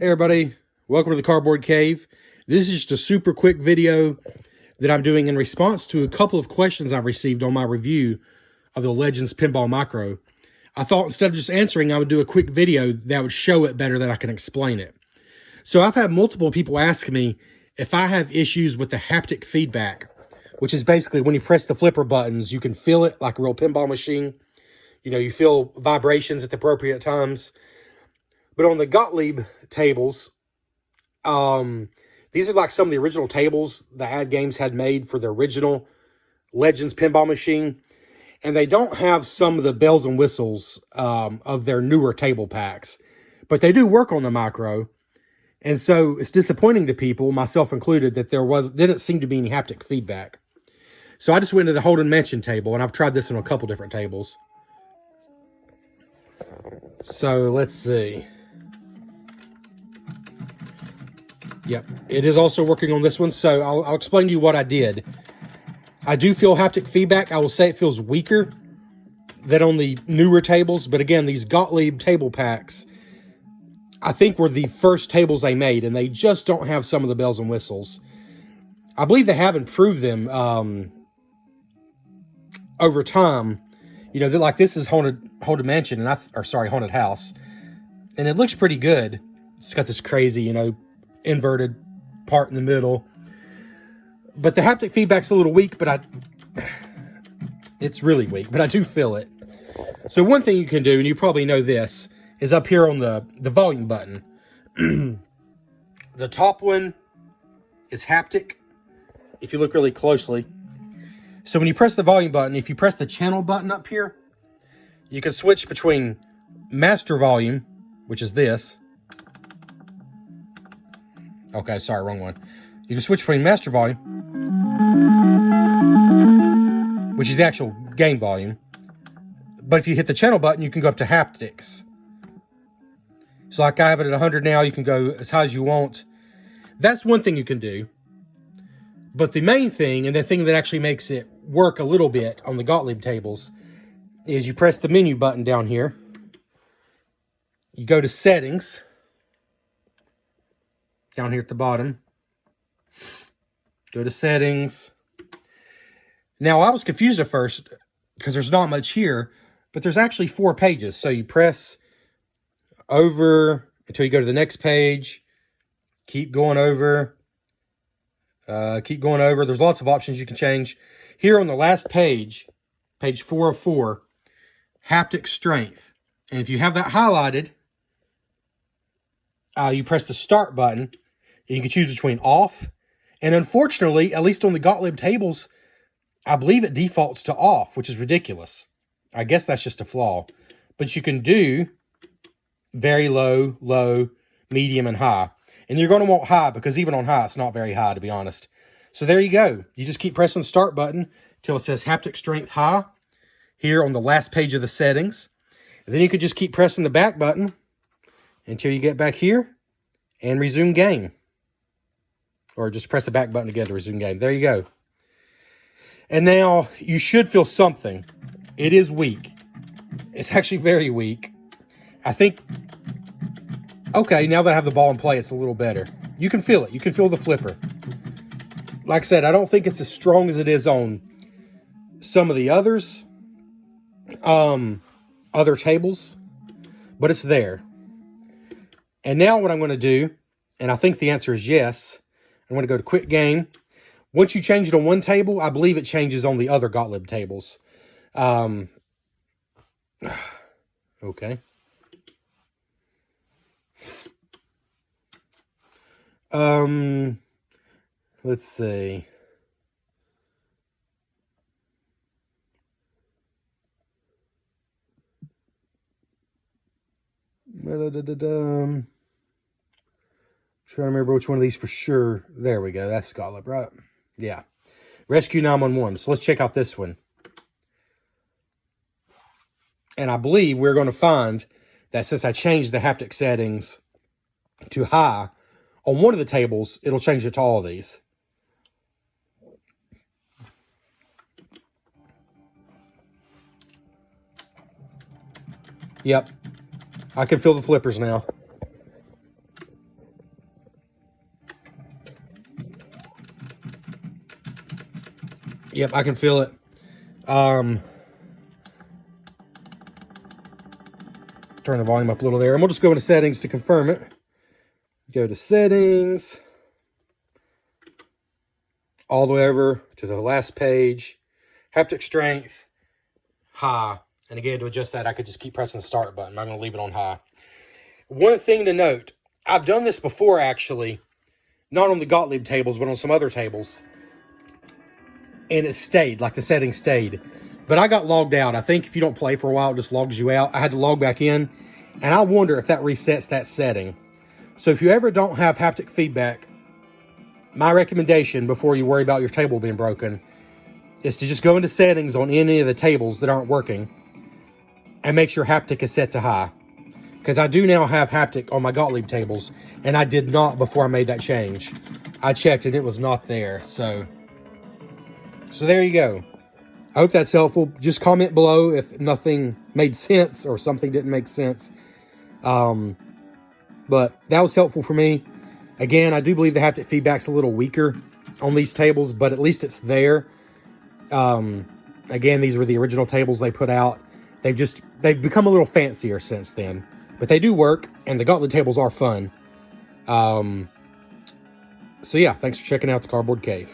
Hey everybody, welcome to the Cardboard Cave. This is just a super quick video that I'm doing in response to a couple of questions I've received on my review of the Legends Pinball Micro. I thought instead of just answering, I would do a quick video that would show it better than I can explain it. So I've had multiple people ask me if I have issues with the haptic feedback, which is basically when you press the flipper buttons, you can feel it like a real pinball machine. You know, you feel vibrations at the appropriate times. But on the Gottlieb tables, these are like some of the original tables the Ad Games had made for the original Legends pinball machine. And they don't have some of the bells and whistles of their newer table packs. But they do work on the Micro. And so it's disappointing to people, myself included, that there didn't seem to be any haptic feedback. So I just went to the Hold and Mention table, and I've tried this on a couple different tables. So let's see. Yep, it is also working on this one, so I'll explain to you what I did. I do feel haptic feedback. I will say it feels weaker than on the newer tables, but again, these Gottlieb table packs, I think were the first tables they made, and they just don't have some of the bells and whistles. I believe they have improved them over time. You know, like this is Haunted Mansion, and Haunted House, and it looks pretty good. It's got this crazy, you know, inverted part in the middle. But the haptic feedback's a little weak, but it's really weak, but I do feel it. So one thing you can do, and you probably know this, is up here on the volume button. The top one is haptic, if you look really closely. So when you press the volume button, if you press the channel button up here, you can switch between master volume, which is this. Okay, sorry, wrong one. You can switch between master volume, which is the actual game volume. But if you hit the channel button, you can go up to haptics. So like I have it at 100 now, you can go as high as you want. That's one thing you can do. But the main thing, and the thing that actually makes it work a little bit on the Gottlieb tables, is you press the menu button down here. You go to settings, down here at the bottom. Go to settings. Now, I was confused at first because there's not much here, but there's actually 4 pages. So you press over until you go to the next page. Keep going over. Keep going over. There's lots of options you can change. Here on the last page, page 4 of 4, haptic strength. And if you have that highlighted, you press the start button. And you can choose between off. And unfortunately, at least on the Gottlieb tables, I believe it defaults to off, which is ridiculous. I guess that's just a flaw. But you can do very low, low, medium, and high. And you're going to want high because even on high, it's not very high, to be honest. So there you go. You just keep pressing the start button until it says haptic strength high here on the last page of the settings. And then you could just keep pressing the back button until you get back here and resume game. Or just press the back button again to resume game. There you go. And now you should feel something. It is weak. It's actually very weak. I think, okay, now that I have the ball in play, it's a little better. You can feel it. You can feel the flipper. Like I said, I don't think it's as strong as it is on some of the others, other tables, but it's there. And now what I'm going to do, and I think the answer is yes, I'm going to go to Quick Game. Once you change it on one table, I believe it changes on the other Gottlieb tables. Okay. Let's see. Trying to remember which one of these for sure. There we go. That's Gottlieb, right? Yeah. Rescue 911. So let's check out this one. And I believe we're going to find that since I changed the haptic settings to high on one of the tables, it'll change it to all of these. Yep. I can feel the flippers now. Yep, I can feel it. Turn the volume up a little there. And we'll just go into settings to confirm it. Go to settings. All the way over to the last page. Haptic strength. High. And again, to adjust that, I could just keep pressing the start button. I'm going to leave it on high. One thing to note. I've done this before, actually. Not on the Gottlieb tables, but on some other tables. And it stayed, like the setting stayed. But I got logged out. I think if you don't play for a while, it just logs you out. I had to log back in. And I wonder if that resets that setting. So if you ever don't have haptic feedback, my recommendation before you worry about your table being broken is to just go into settings on any of the tables that aren't working and make sure haptic is set to high. Because I do now have haptic on my Gottlieb tables, and I did not before I made that change. I checked and it was not there. So there you go. I hope that's helpful. Just comment below if nothing made sense or something didn't make sense. But that was helpful for me. Again, I do believe the haptic feedback's a little weaker on these tables, but at least it's there. Again, these were the original tables they put out. They've become a little fancier since then, but they do work, and the Gottlieb tables are fun. So yeah, thanks for checking out the Cardboard Cave.